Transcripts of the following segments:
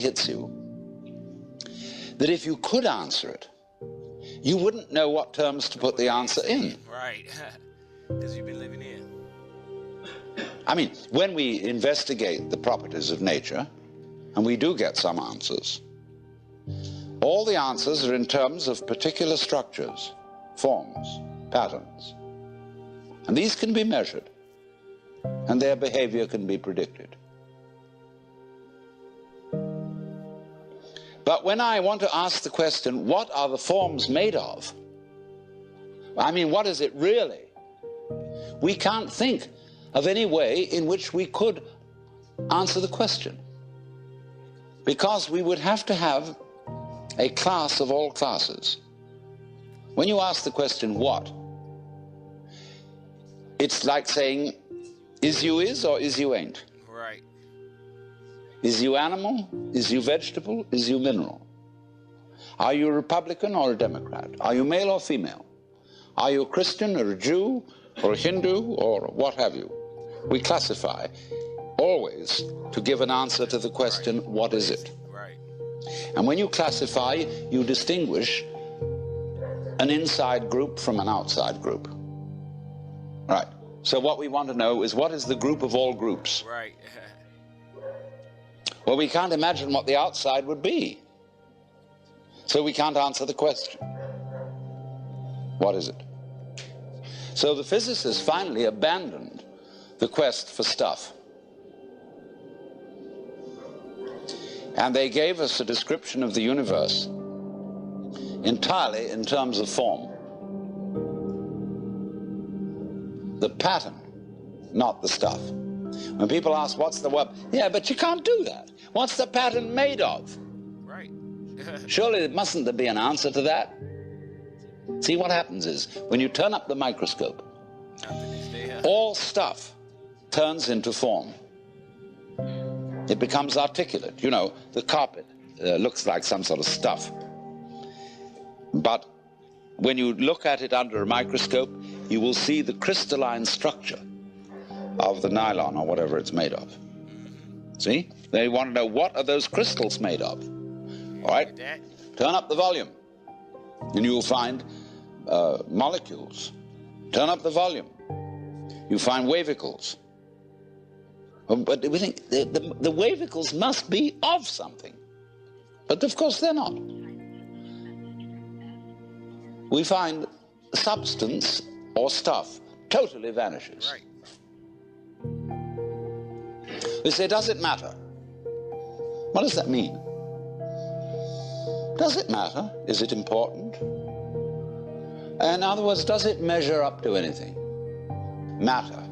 hits you that if you could answer it, you wouldn't know what terms to put the answer in. Right, because you've been living in. I mean, when we investigate the properties of nature, and we do get some answers, all the answers are in terms of particular structures, forms, patterns. And these can be measured, and their behavior can be predicted. But when I want to ask the question, what are the forms made of? I mean, what is it really? We can't think of any way in which we could answer the question, because we would have to have a class of all classes. When you ask the question, what? It's like saying, is you is or is you ain't? Right. Is you animal? Is you vegetable? Is you mineral? Are you a Republican or a Democrat? Are you male or female? Are you a Christian or a Jew or a Hindu or what have you? We classify always to give an answer to the question, what is it? Right. And when you classify, you distinguish an inside group from an outside group. Right. So what we want to know is, what is the group of all groups? Right. Well, we can't imagine what the outside would be. So we can't answer the question. What is it? So the physicists finally abandoned the quest for stuff. And they gave us a description of the universe entirely in terms of form. The pattern, not the stuff. When people ask, what's the what? Yeah, but you can't do that. What's the pattern made of? Right. Surely there mustn't be an answer to that. See, what happens is, when you turn up the microscope, all stuff turns into form. It becomes articulate. You know, the carpet looks like some sort of stuff. But when you look at it under a microscope, you will see the crystalline structure of the nylon or whatever it's made of. See? They want to know, what are those crystals made of? All right? Turn up the volume, and you will find molecules. Turn up the volume. You find wavicles. But we think the wavicles must be of something. But of course they're not. We find substance or stuff totally vanishes. Right. We say, does it matter? What does that mean? Does it matter? Is it important? In other words, does it measure up to anything? Matter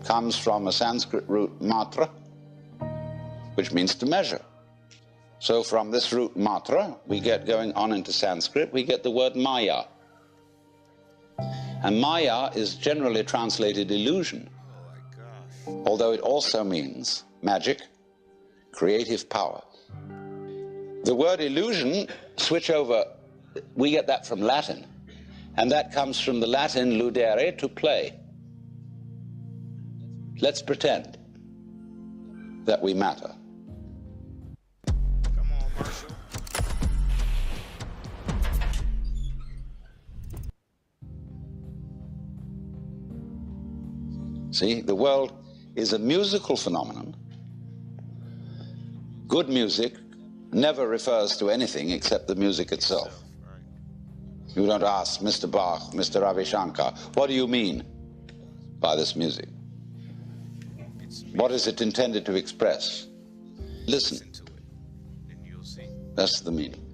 comes from a Sanskrit root matra, which means to measure. So from this root matra, we get, going on into Sanskrit, we get the word maya. And maya is generally translated illusion, although it also means magic, creative power. The word illusion, switch over, we get that from Latin, and that comes from the Latin ludere, to play. Let's pretend that we matter. Come on, Marshall. See, the world is a musical phenomenon. Good music never refers to anything except the music itself. You don't ask Mr. Bach, Mr. Ravi Shankar, what do you mean by this music? What is it intended to express? Listen to it, and you'll see. That's the meaning.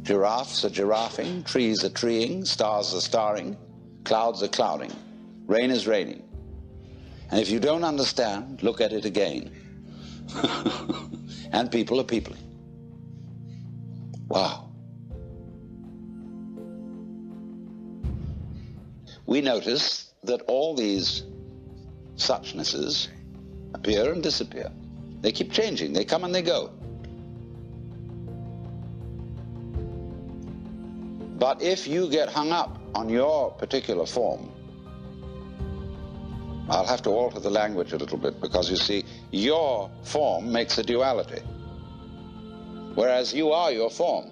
Giraffes are giraffing, trees are treeing, stars are starring, clouds are clouding, rain is raining. And if you don't understand, look at it again. And people are peopling. Wow. We notice that all these suchnesses appear and disappear. They keep changing. They come and they go. But if you get hung up on your particular form, I'll have to alter the language a little bit because, you see, your form makes a duality, whereas you are your form.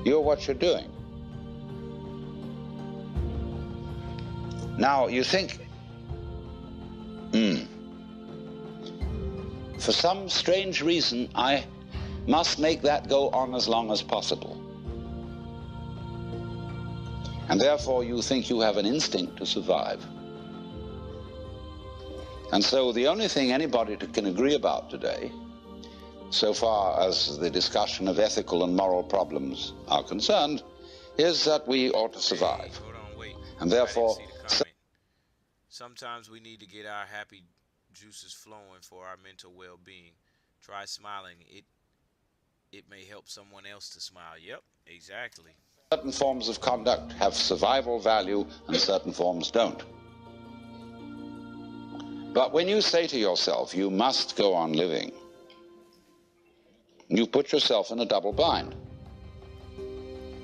You're what you're doing. Now, you think, for some strange reason, I must make that go on as long as possible. And therefore, you think you have an instinct to survive. And so the only thing anybody can agree about today, so far as the discussion of ethical and moral problems are concerned, is that we ought to survive. Hold on, wait. And therefore, sometimes we need to get our happy juices flowing for our mental well-being. Try smiling. It may help someone else to smile. Yep, exactly. Certain forms of conduct have survival value and certain forms don't. But when you say to yourself, you must go on living, you put yourself in a double bind.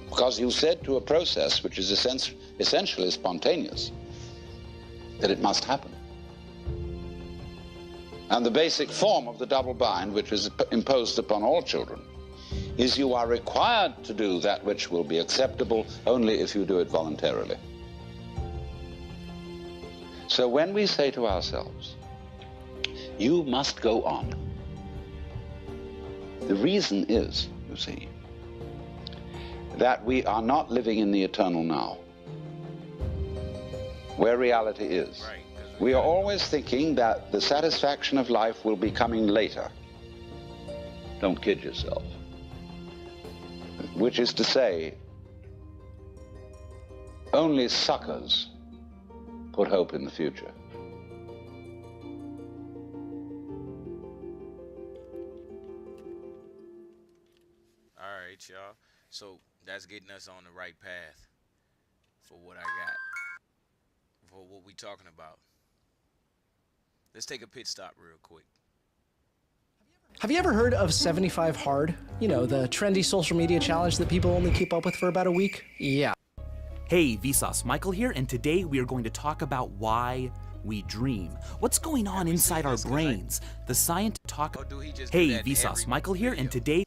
Because you said to a process which is essentially spontaneous that it must happen. And the basic form of the double bind, which is imposed upon all children, is you are required to do that which will be acceptable only if you do it voluntarily. So when we say to ourselves, you must go on, the reason is, you see, that we are not living in the eternal now, where reality is. Right. We are always thinking that the satisfaction of life will be coming later. Don't kid yourself. Which is to say, only suckers put hope in the future. All right, y'all. So that's getting us on the right path for what I got, for what we talking about. Let's take a pit stop real quick. Have you ever heard of 75 Hard? You know, the trendy social media challenge that people only keep up with for about a week? Yeah. Hey, Vsauce Michael here, and today we are going to talk about why we dream. What's going on inside our brains? The scientists talk. Hey, Vsauce Michael here, and today.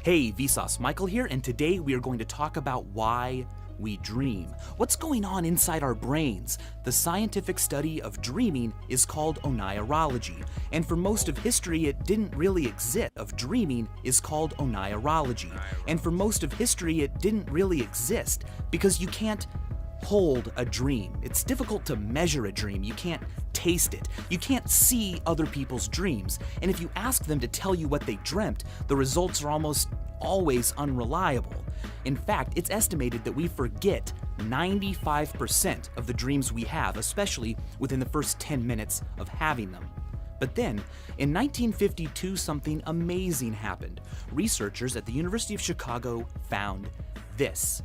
Hey, Vsauce Michael here, and today we are going to talk about why we dream. What's going on inside our brains? The scientific study of dreaming is called onirology, and for most of history it didn't really exist. Of dreaming is called onirology, and for most of history it didn't really exist because you can't hold a dream. It's difficult to measure a dream. You can't taste it. You can't see other people's dreams, and if you ask them to tell you what they dreamt, the results are almost always unreliable. In fact, it's estimated that we forget 95% of the dreams we have, especially within the first 10 minutes of having them. But then, in 1952, something amazing happened. Researchers at the University of Chicago found this.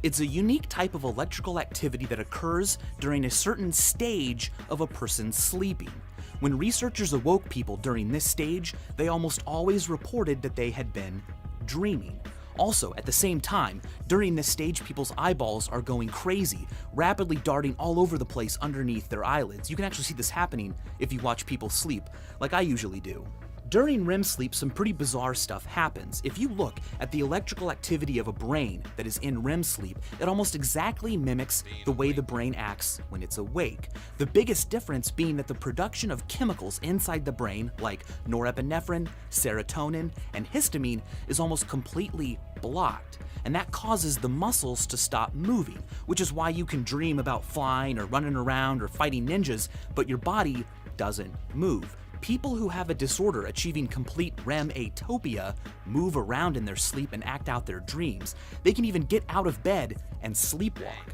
It's a unique type of electrical activity that occurs during a certain stage of a person sleeping. When researchers awoke people during this stage, they almost always reported that they had been dreaming. Also, at the same time, during this stage, people's eyeballs are going crazy, rapidly darting all over the place underneath their eyelids. You can actually see this happening if you watch people sleep, like I usually do. During REM sleep, some pretty bizarre stuff happens. If you look at the electrical activity of a brain that is in REM sleep, it almost exactly mimics the way the brain acts when it's awake. The biggest difference being that the production of chemicals inside the brain, like norepinephrine, serotonin, and histamine, is almost completely blocked. And that causes the muscles to stop moving, which is why you can dream about flying or running around or fighting ninjas, but your body doesn't move. People who have a disorder achieving complete REM atopia move around in their sleep and act out their dreams. They can even get out of bed and sleepwalk.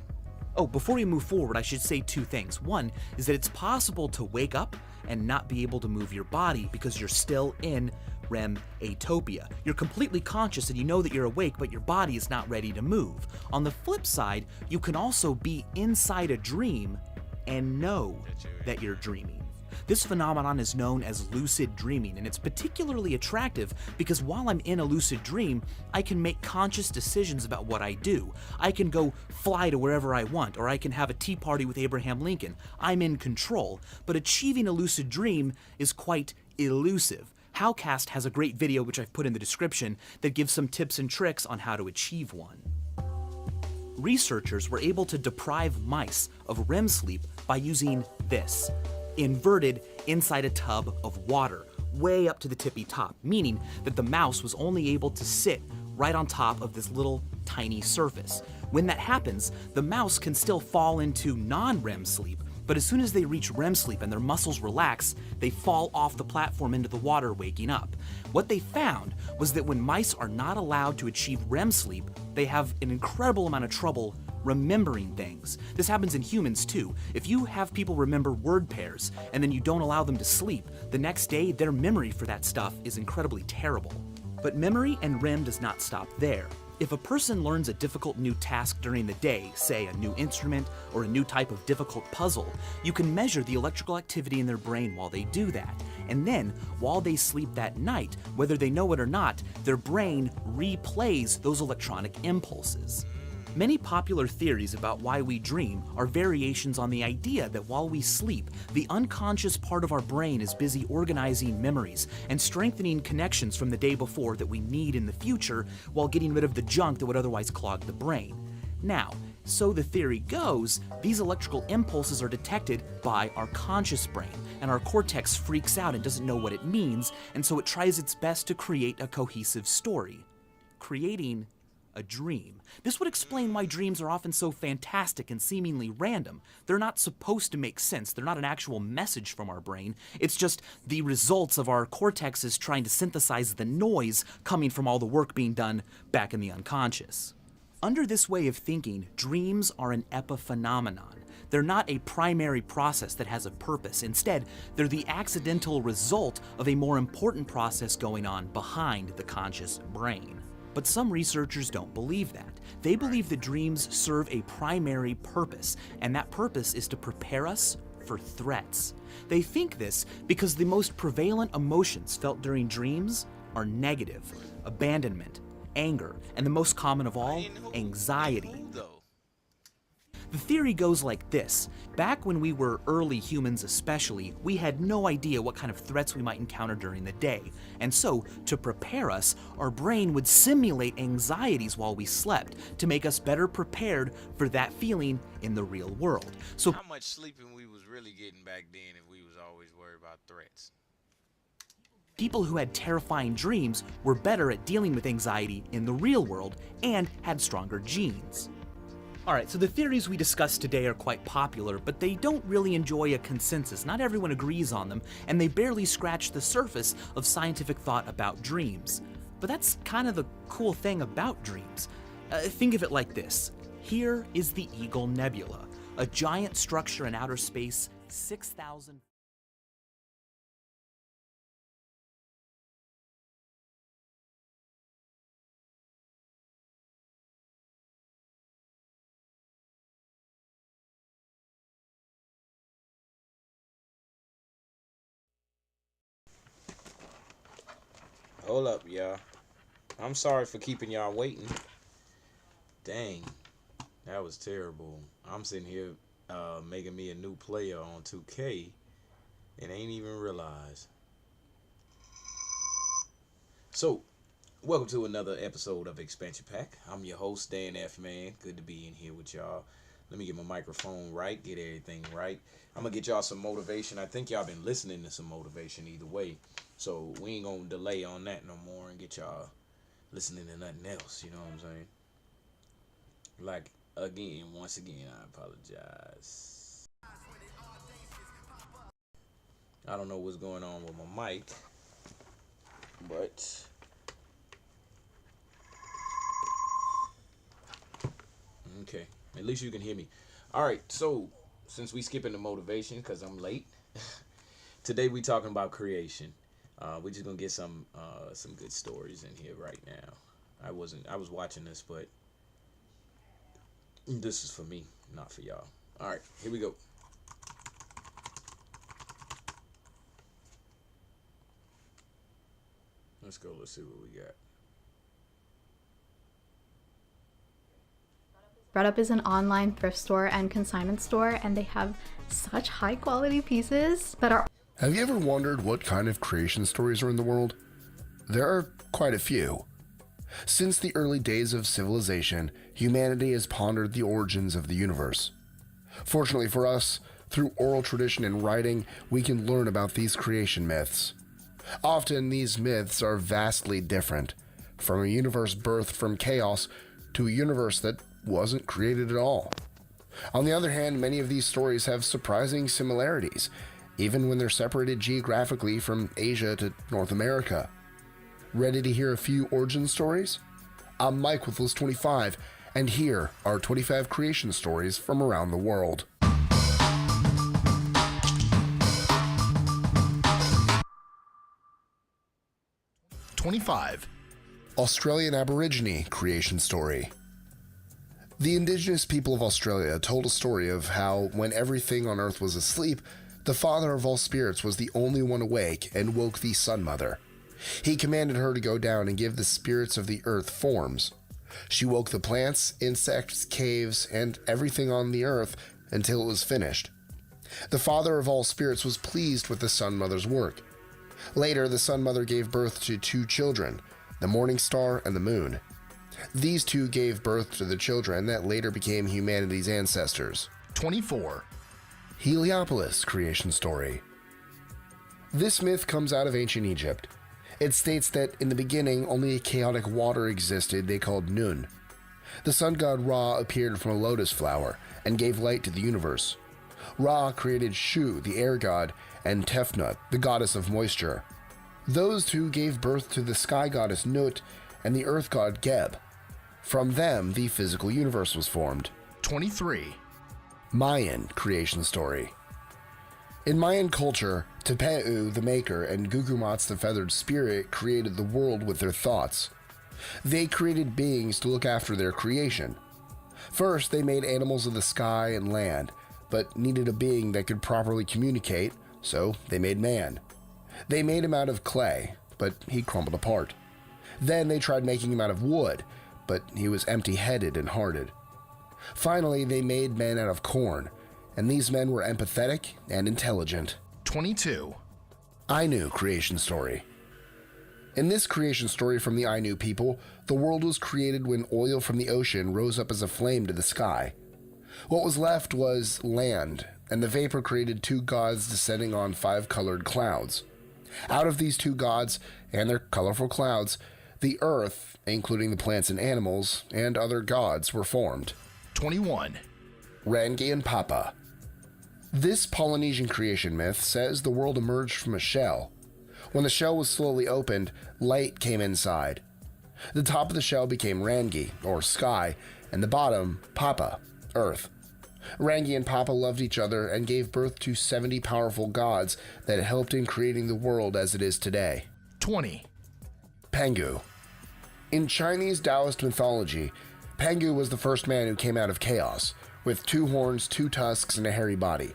Oh, before we move forward, I should say two things. One is that it's possible to wake up and not be able to move your body because you're still in REM atopia. You're completely conscious and you know that you're awake, but your body is not ready to move. On the flip side, you can also be inside a dream and know that you're dreaming. This phenomenon is known as lucid dreaming, and it's particularly attractive because while I'm in a lucid dream, I can make conscious decisions about what I do. I can go fly to wherever I want, or I can have a tea party with Abraham Lincoln. I'm in control, but achieving a lucid dream is quite elusive. Howcast has a great video, which I've put in the description, that gives some tips and tricks on how to achieve one. Researchers were able to deprive mice of REM sleep by using this, inverted inside a tub of water, way up to the tippy top, meaning that the mouse was only able to sit right on top of this little tiny surface. When that happens, the mouse can still fall into non-REM sleep, but as soon as they reach REM sleep and their muscles relax, they fall off the platform into the water, waking up. What they found was that when mice are not allowed to achieve REM sleep, they have an incredible amount of trouble remembering things. This happens in humans too. If you have people remember word pairs and then you don't allow them to sleep, the next day their memory for that stuff is incredibly terrible. But memory and REM does not stop there. If a person learns a difficult new task during the day, say a new instrument or a new type of difficult puzzle, you can measure the electrical activity in their brain while they do that. And then, while they sleep that night, whether they know it or not, their brain replays those electronic impulses. Many popular theories about why we dream are variations on the idea that while we sleep, the unconscious part of our brain is busy organizing memories and strengthening connections from the day before that we need in the future, while getting rid of the junk that would otherwise clog the brain. Now, so the theory goes, these electrical impulses are detected by our conscious brain, and our cortex freaks out and doesn't know what it means, and so it tries its best to create a cohesive story, creating a dream. This would explain why dreams are often so fantastic and seemingly random. They're not supposed to make sense. They're not an actual message from our brain. It's just the results of our cortexes trying to synthesize the noise coming from all the work being done back in the unconscious. Under this way of thinking, dreams are an epiphenomenon. They're not a primary process that has a purpose. Instead, they're the accidental result of a more important process going on behind the conscious brain. But some researchers don't believe that. They believe that dreams serve a primary purpose, and that purpose is to prepare us for threats. They think this because the most prevalent emotions felt during dreams are negative, abandonment, anger, and the most common of all, anxiety. The theory goes like this. Back when we were early humans especially, we had no idea what kind of threats we might encounter during the day. And so, to prepare us, our brain would simulate anxieties while we slept to make us better prepared for that feeling in the real world. So, how much sleeping we was really getting back then if we was always worried about threats? People who had terrifying dreams were better at dealing with anxiety in the real world and had stronger genes. Alright, so the theories we discussed today are quite popular, but they don't really enjoy a consensus. Not everyone agrees on them, and they barely scratch the surface of scientific thought about dreams. But that's kind of the cool thing about dreams. Think of it like this. Here is the Eagle Nebula, a giant structure in outer space, 6,000... Hold up, y'all. I'm sorry for keeping y'all waiting. Dang, that was terrible. I'm sitting here making me a new player on 2K and ain't even realized. So, welcome to another episode of Expansion Pack. I'm your host, Dan F. Man. Good to be in here with y'all. Let me get my microphone right, get everything right. I'm going to get y'all some motivation. I think y'all been listening to some motivation either way. So we ain't going to delay on that no more and get y'all listening to nothing else. You know what I'm saying? Like, again, once again, I apologize. I don't know what's going on with my mic, but okay, at least you can hear me. All right, so since we skipping the motivation because I'm late, today we talking about creation. We're just gonna get some good stories in here right now. I was watching this, but this is for me, not for y'all. All right, here we go. Let's go. Let's see what we got. BreadUp is an online thrift store and consignment store, and they have such high quality pieces that are... Have you ever wondered what kind of creation stories are in the world? There are quite a few. Since the early days of civilization, humanity has pondered the origins of the universe. Fortunately for us, through oral tradition and writing, we can learn about these creation myths. Often, these myths are vastly different, from a universe birthed from chaos to a universe that wasn't created at all. On the other hand, many of these stories have surprising similarities, even when they're separated geographically from Asia to North America. Ready to hear a few origin stories? I'm Mike with List 25, and here are 25 creation stories from around the world. Australian Aborigine creation story. The indigenous people of Australia told a story of how, when everything on Earth was asleep, the Father of all spirits was the only one awake and woke the Sun Mother. He commanded her to go down and give the spirits of the earth forms. She woke the plants, insects, caves, and everything on the earth until it was finished. The Father of all spirits was pleased with the Sun Mother's work. Later, the Sun Mother gave birth to two children, the Morning Star and the Moon. These two gave birth to the children that later became humanity's ancestors. 24. Heliopolis creation story. This myth comes out of ancient Egypt. It states that in the beginning only a chaotic water existed they called Nun. The sun god Ra appeared from a lotus flower and gave light to the universe. Ra created Shu, the air god, and Tefnut, the goddess of moisture. Those two gave birth to the sky goddess Nut and the earth god Geb. From them, the physical universe was formed. 23. Mayan creation story. In Mayan culture, Tepe'u, the maker, and Gugumatz, the feathered spirit, created the world with their thoughts. They created beings to look after their creation. First, they made animals of the sky and land, but needed a being that could properly communicate, so they made man. They made him out of clay, but he crumbled apart. Then they tried making him out of wood, but he was empty-headed and hearted. Finally, they made men out of corn, and these men were empathetic and intelligent. 22. Ainu creation story. In this creation story from the Ainu people, the world was created when oil from the ocean rose up as a flame to the sky. What was left was land, and the vapor created two gods descending on 5 colored clouds. Out of these two gods and their colorful clouds, the earth, including the plants and animals, and other gods were formed. 21. Rangi and Papa. This Polynesian creation myth says the world emerged from a shell. When the shell was slowly opened, light came inside. The top of the shell became Rangi, or sky, and the bottom, Papa, earth. Rangi and Papa loved each other and gave birth to 70 powerful gods that helped in creating the world as it is today. 20. Pangu. In Chinese Taoist mythology, Pangu was the first man who came out of chaos, with 2 horns, 2 tusks, and a hairy body.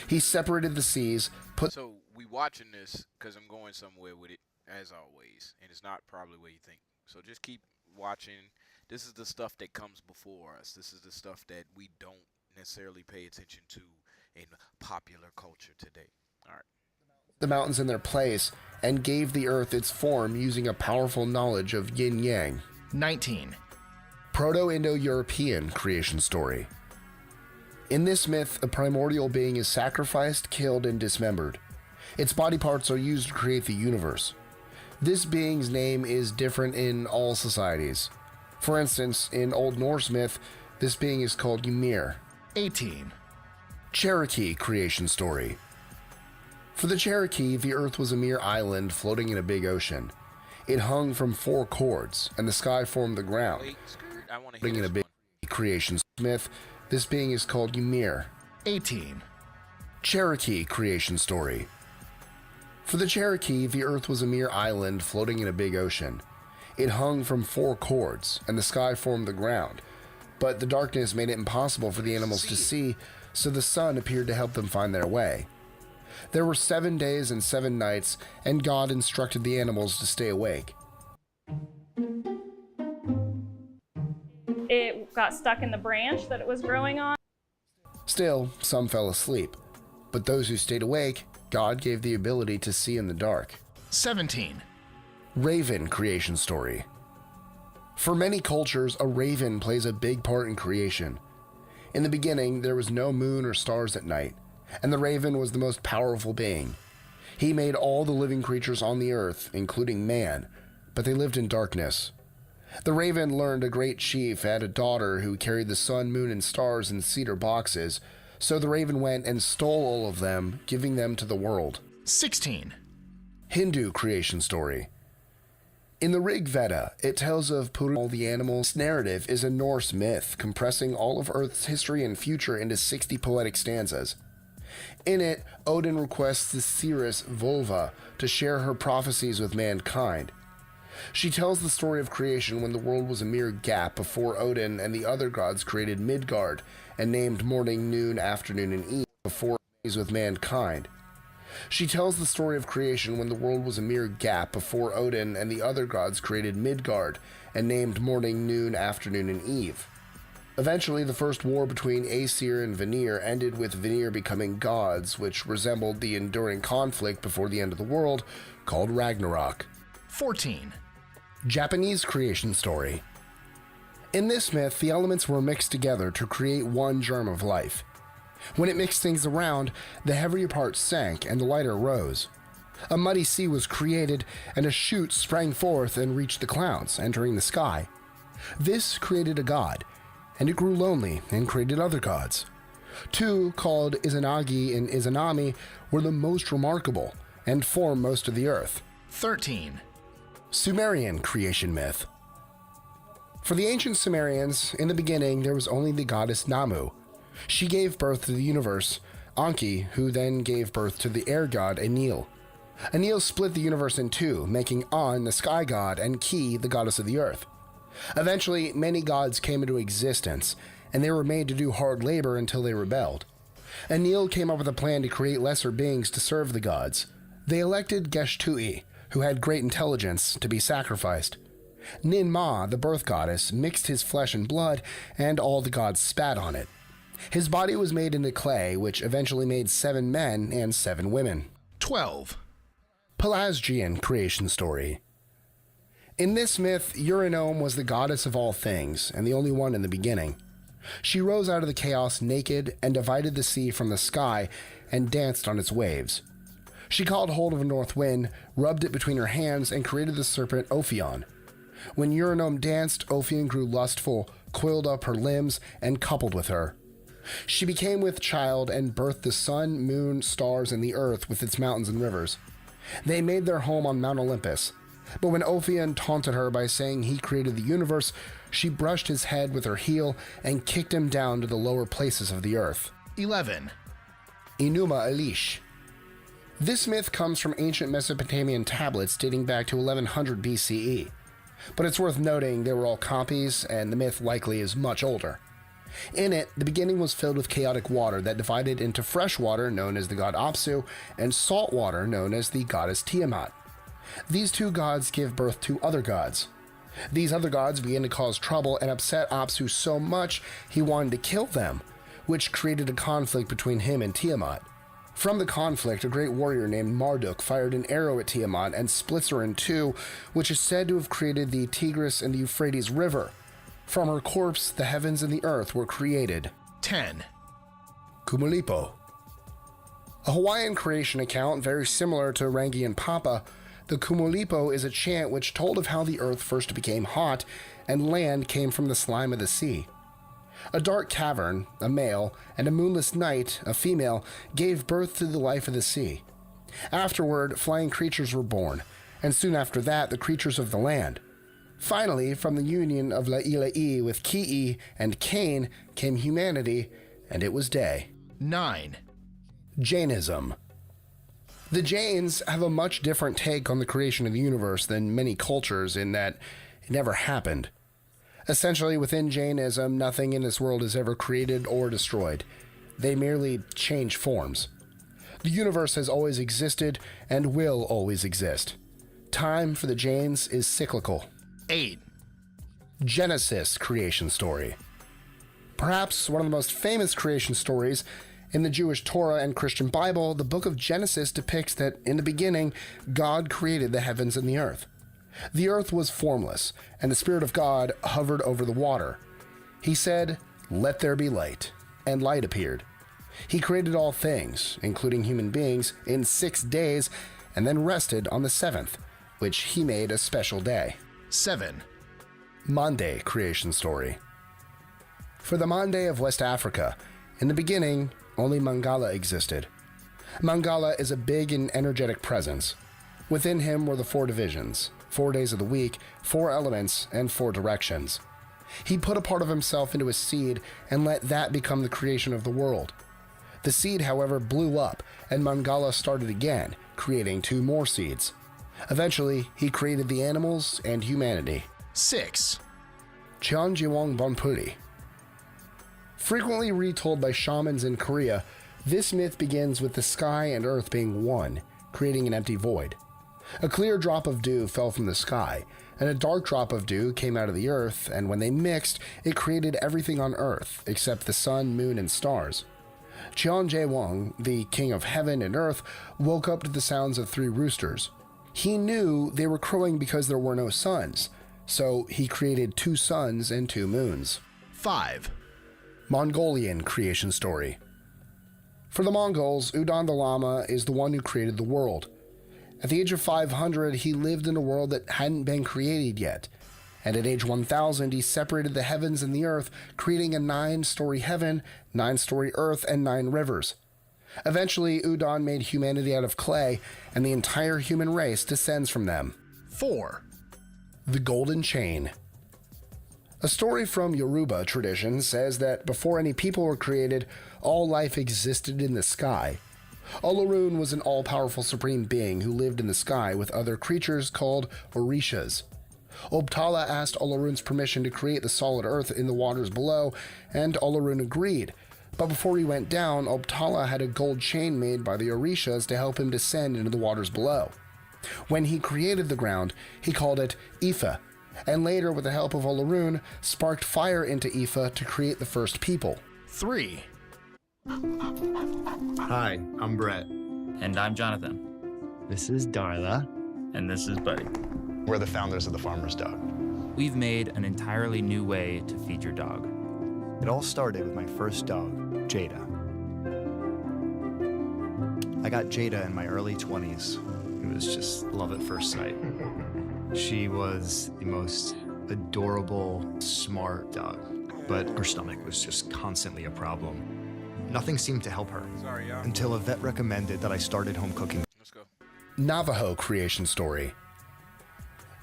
He separated the seas, So we watching this because I'm going somewhere with it, as always, and it's not probably where you think. So just keep watching. This is the stuff that comes before us. This is the stuff that we don't necessarily pay attention to in popular culture today. All right. the mountains in their place and gave the earth its form using a powerful knowledge of yin-yang. 19. Proto-Indo-European creation story. In this myth, a primordial being is sacrificed, killed, and dismembered. Its body parts are used to create the universe. This being's name is different in all societies. For instance, in Old Norse myth, this being is called Ymir. 18. Cherokee creation story. For the Cherokee, the earth was a mere island floating in a big ocean. It hung from 4 cords, and the sky formed the ground. Wait, I want to Floating hear in a this big one. creation myth, this being is called Ymir. 18. Cherokee creation story. For the Cherokee, the earth was a mere island floating in a big ocean. It hung from 4 cords, and the sky formed the ground. But the darkness made it impossible for the animals to see, so the sun appeared to help them find their way. There were 7 days and 7 nights, and God instructed the animals to stay awake. It got stuck in the branch that it was growing on. Still, some fell asleep, but those who stayed awake, God gave the ability to see in the dark. 17. Raven creation story. For many cultures, a raven plays a big part in creation. In the beginning, there was no moon or stars at night, and the raven was the most powerful being. He made all the living creatures on the earth, including man, but they lived in darkness. The raven learned a great chief had a daughter who carried the sun, moon, and stars in cedar boxes, so the raven went and stole all of them, giving them to the world. 16. Hindu creation story. In the Rig Veda, it tells of Puru, the animals. This narrative is a Norse myth, compressing all of Earth's history and future into 60 poetic stanzas. In it, Odin requests the seeress Volva to share her prophecies with mankind. She tells the story of creation when the world was a mere gap before Odin and the other gods created Midgard and named morning, noon, afternoon, and eve before days with mankind. She tells the story of creation when the world was a mere gap before Odin and the other gods created Midgard and named morning, noon, afternoon, and eve. Eventually, the first war between Aesir and Vanir ended with Vanir becoming gods, which resembled the enduring conflict before the end of the world called Ragnarok. 14. Japanese creation story. In this myth, the elements were mixed together to create one germ of life. When it mixed things around, the heavier parts sank and the lighter rose. A muddy sea was created, and a chute sprang forth and reached the clouds, entering the sky. This created a god, and it grew lonely and created other gods. 2, called Izanagi and Izanami, were the most remarkable and formed most of the earth. 13. Sumerian creation myth. For the ancient Sumerians, in the beginning there was only the goddess Namu. She gave birth to the universe, Anki, who then gave birth to the air god Enlil. Enlil split the universe in two, making An the sky god and Ki the goddess of the earth. Eventually, many gods came into existence, and they were made to do hard labor until they rebelled. Enlil came up with a plan to create lesser beings to serve the gods. They elected Geshtui, who had great intelligence, to be sacrificed. Ninmah, the birth goddess, mixed his flesh and blood, and all the gods spat on it. His body was made into clay, which eventually made 7 men and 7 women. 12. Pelasgian creation story. In this myth, Eurynome was the goddess of all things, and the only one in the beginning. She rose out of the chaos naked and divided the sea from the sky and danced on its waves. She caught hold of a north wind, rubbed it between her hands, and created the serpent Ophion. When Eurynome danced, Ophion grew lustful, coiled up her limbs, and coupled with her. She became with child and birthed the sun, moon, stars, and the earth with its mountains and rivers. They made their home on Mount Olympus. But when Ophion taunted her by saying he created the universe, she brushed his head with her heel and kicked him down to the lower places of the earth. 11. Enuma Elish. This myth comes from ancient Mesopotamian tablets dating back to 1100 BCE. But it's worth noting they were all copies, and the myth likely is much older. In it, the beginning was filled with chaotic water that divided into fresh water, known as the god Apsu, and salt water, known as the goddess Tiamat. These two gods give birth to other gods. These other gods began to cause trouble and upset Apsu so much he wanted to kill them, which created a conflict between him and Tiamat. From the conflict, a great warrior named Marduk fired an arrow at Tiamat and splits her in two, which is said to have created the Tigris and the Euphrates River. From her corpse, the heavens and the earth were created. 10. Kumulipo. A Hawaiian creation account very similar to Rangian Papa, the Kumulipo is a chant which told of how the earth first became hot and land came from the slime of the sea. A dark cavern, a male, and a moonless night, a female, gave birth to the life of the sea. Afterward, flying creatures were born, and soon after that, the creatures of the land. Finally, from the union of La'ila'i with Ki'i and Cain came humanity, and it was day. 9. Jainism. The Jains have a much different take on the creation of the universe than many cultures in that it never happened. Essentially, within Jainism, nothing in this world is ever created or destroyed. They merely change forms. The universe has always existed and will always exist. Time for the Jains is cyclical. 8. Genesis creation story. Perhaps one of the most famous creation stories in the Jewish Torah and Christian Bible, the book of Genesis depicts that in the beginning, God created the heavens and the earth. The earth was formless, and the Spirit of God hovered over the water. He said, "Let there be light," and light appeared. He created all things, including human beings, in 6 days, and then rested on the 7th, which he made a special day. 7. Mande creation story. For the Mande of West Africa, in the beginning, only Mangala existed. Mangala is a big and energetic presence. Within him were the 4 divisions, 4 days of the week, 4 elements, and 4 directions. He put a part of himself into a seed and let that become the creation of the world. The seed, however, blew up, and Mangala started again, creating 2 more seeds. Eventually, he created the animals and humanity. 6. Cheonjiwang Bonpuri. Frequently retold by shamans in Korea, this myth begins with the sky and earth being one, creating an empty void. A clear drop of dew fell from the sky, and a dark drop of dew came out of the earth, and when they mixed, it created everything on earth, except the sun, moon, and stars. Cheonjiwang, the king of heaven and earth, woke up to the sounds of 3 roosters. He knew they were crowing because there were no suns, so he created 2 suns and 2 moons. 5. Mongolian creation story. For the Mongols, Udon the Lama is the one who created the world. At the age of 500, he lived in a world that hadn't been created yet, and at age 1000, he separated the heavens and the earth, creating a 9-story heaven, 9-story earth, and 9 rivers. Eventually, Udon made humanity out of clay, and the entire human race descends from them. 4. The Golden Chain. A story from Yoruba tradition says that before any people were created, all life existed in the sky. Olorun was an all-powerful supreme being who lived in the sky with other creatures called Orishas. Obtala asked Olorun's permission to create the solid earth in the waters below, and Olorun agreed. But before he went down, Obtala had a gold chain made by the Orishas to help him descend into the waters below. When he created the ground, he called it Ifa, and later, with the help of Olorun, sparked fire into Ifa to create the first people. 3. Hi, I'm Brett. And I'm Jonathan. This is Darla. And this is Buddy. We're the founders of the Farmer's Dog. We've made an entirely new way to feed your dog. It all started with my first dog, Jada. I got Jada in my early 20s. It was just love at first sight. She was the most adorable, smart dog, but her stomach was just constantly a problem. Nothing seemed to help her. Sorry, y'all. Until a vet recommended that I started home cooking. Let's go. Navajo creation story.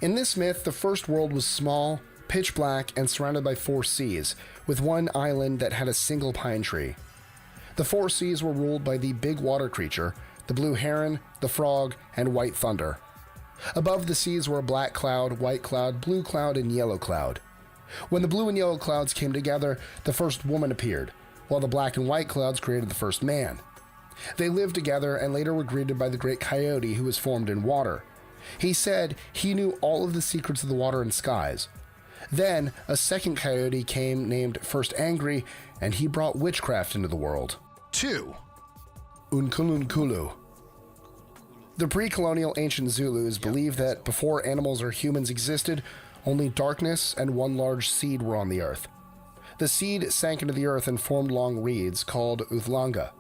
In this myth, the first world was small, pitch black, and surrounded by 4 seas, with one island that had a single pine tree. The 4 seas were ruled by the big water creature, the blue heron, the frog, and white thunder. Above the seas were a black cloud, white cloud, blue cloud, and yellow cloud. When the blue and yellow clouds came together, the first woman appeared, while the black and white clouds created the first man. They lived together and later were greeted by the great coyote who was formed in water. He said he knew all of the secrets of the water and skies. Then a second coyote came named First Angry, and he brought witchcraft into the world. 2. Unkulunkulu. The pre-colonial ancient Zulus believed that before animals or humans existed, only darkness and one large seed were on the earth. The seed sank into the earth and formed long reeds called Uthlanga.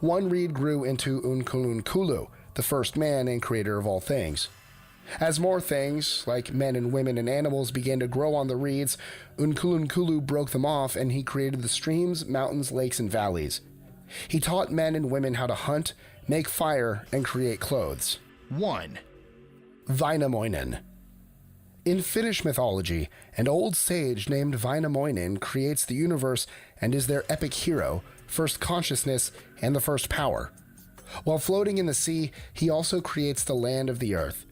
One reed grew into Unkulunkulu, the first man and creator of all things. As more things, like men and women and animals, began to grow on the reeds, Unkulunkulu broke them off and he created the streams, mountains, lakes, and valleys. He taught men and women how to hunt, make fire, and create clothes. 1. Vainamoinen. In Finnish mythology, an old sage named Vainamoinen creates the universe and is their epic hero, first consciousness, and the first power. While floating in the sea, he also creates the land of the earth.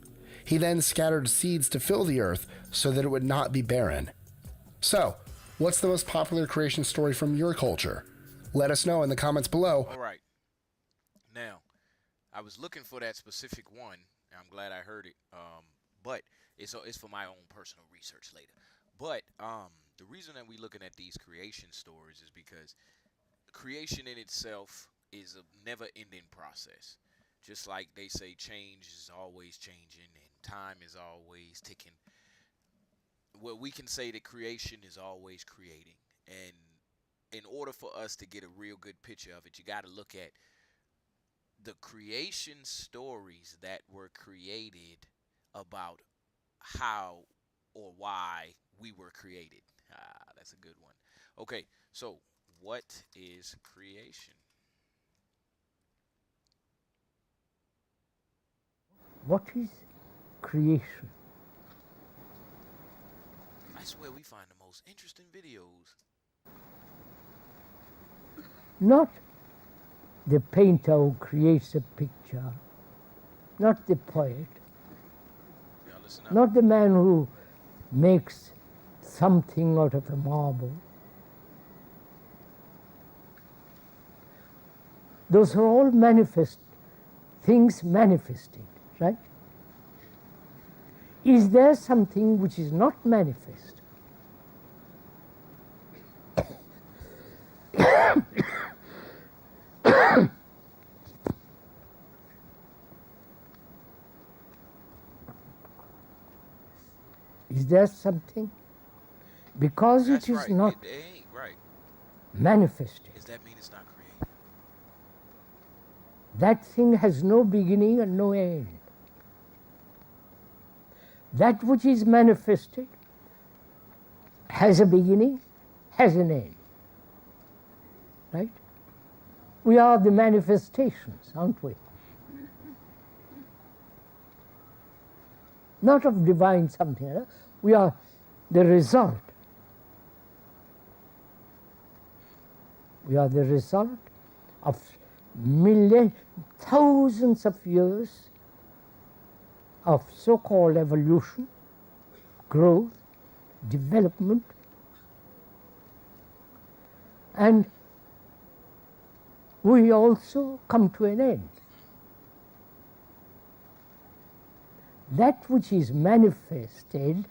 He then scattered seeds to fill the earth so that it would not be barren. So, what's the most popular creation story from your culture? Let us know in the comments below. All right. Now, I was looking for that specific one. And I'm glad I heard it. But it's for my own personal research later. But the reason that we're looking at these creation stories is because creation in itself is a never-ending process. Just like they say, change is always changing and time is always ticking. Well, we can say that creation is always creating. And in order for us to get a real good picture of it, you got to look at the creation stories that were created about how or why we were created. That's a good one. Okay, so what is creation? What is creation? I swear we find the most interesting videos. Not the painter who creates a picture, not the poet, not the man who makes something out of a marble. Those are all manifest things manifesting, right? Is there something which is not manifest? Is there something? Because it is not it ain't right. manifested. Does that mean it's not created? That thing has no beginning and no end. That which is manifested has a beginning, has an end. Right? We are the manifestations, aren't we? Not of divine something, we are the result. We are the result of thousands of years of so-called evolution, growth, development, and we also come to an end. That which is manifested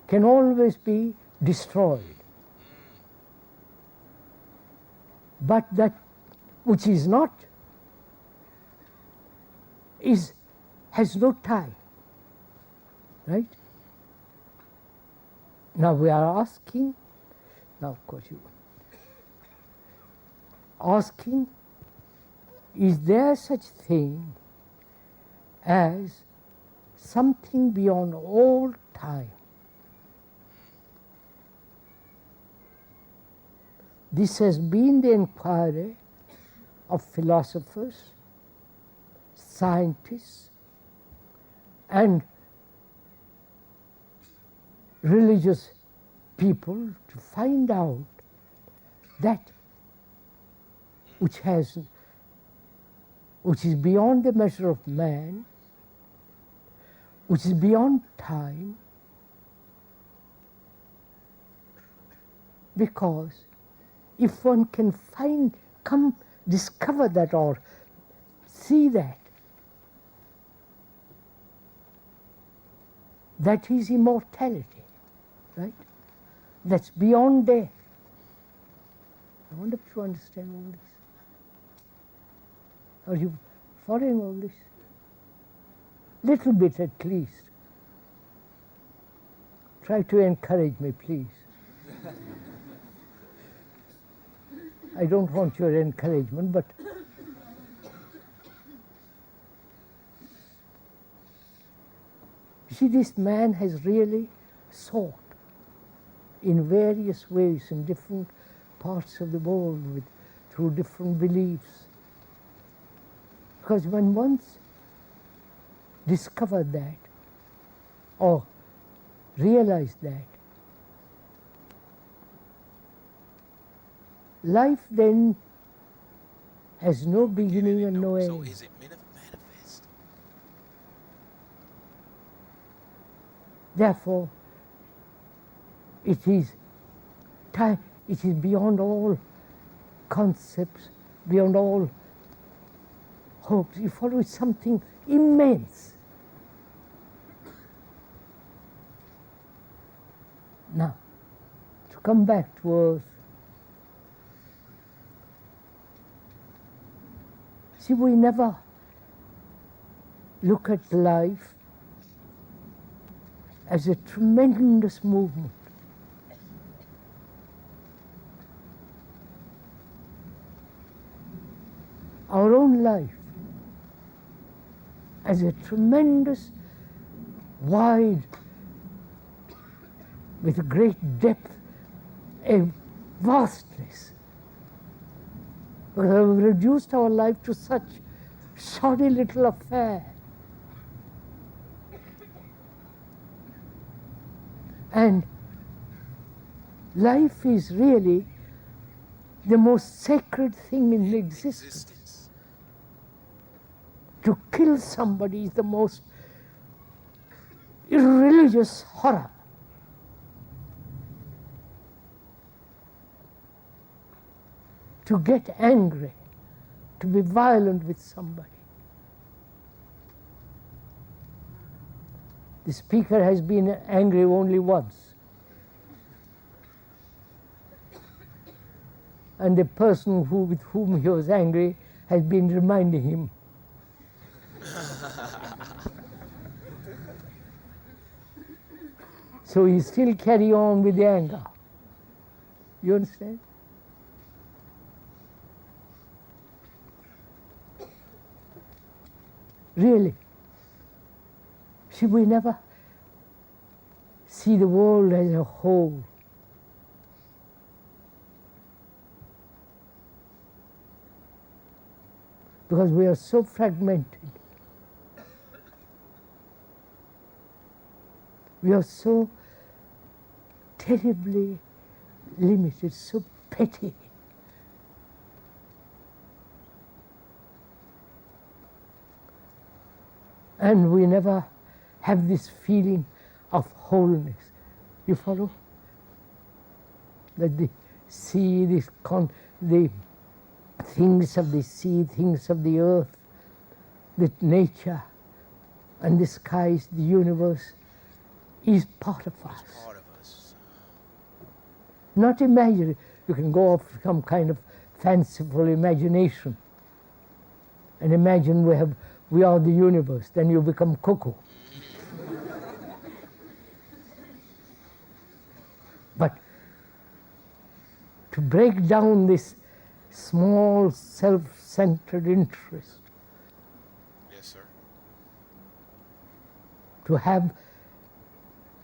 can always be destroyed. But that which is not has no time. Right? Now we are asking, is there such thing as something beyond all time? This has been the inquiry of philosophers, scientists, and religious people to find out that which is beyond the measure of man, which is beyond time, because if one can discover that or see that, that is immortality, right? That's beyond death. I wonder if you understand all this. Are you following all this? Little bit at least. Try to encourage me, please. I don't want your encouragement, but you see, this man has really sought in various ways in different parts of the world through different beliefs. Because when once discovered that or realized that, life then has no beginning and no end. So is it manifest? Therefore, it is beyond all concepts, beyond all hopes. You follow something immense. Now, to come back to earth, see, we never look at life as a tremendous movement. Our own life as a tremendous, wide, with a great depth, a vastness. We have reduced our life to such shoddy little affair. And life is really the most sacred thing in existence. To kill somebody is the most irreligious horror. To get angry, to be violent with somebody. The speaker has been angry only once. And the person with whom he was angry has been reminding him. So he still carry on with the anger. You understand? Really. Should we never see the world as a whole? Because we are so fragmented. We are so terribly limited, so petty. And we never have this feeling of wholeness. You follow? That the sea, the things of the sea, things of the earth, the nature and the skies, the universe, is part of us. Not imaginary. You can go off some kind of fanciful imagination and imagine we are the universe, then you become cuckoo. But to break down this small self-centered interest, yes, sir, to have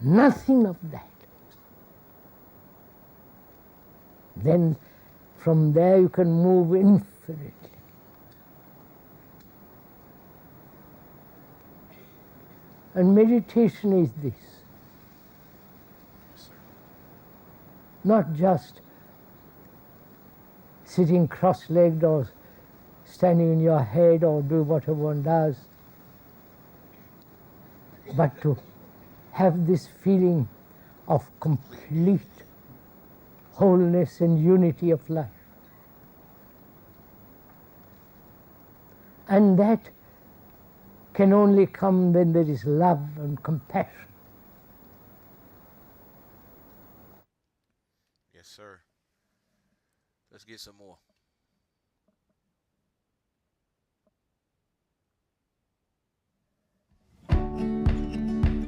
nothing of that, then from there you can move infinitely. And meditation is this. yes, sir, Not just sitting cross-legged or standing in your head or do whatever one does, but to have this feeling of complete wholeness and unity of life. And that can only come when there is love and compassion. yes, sir. Let's get some more.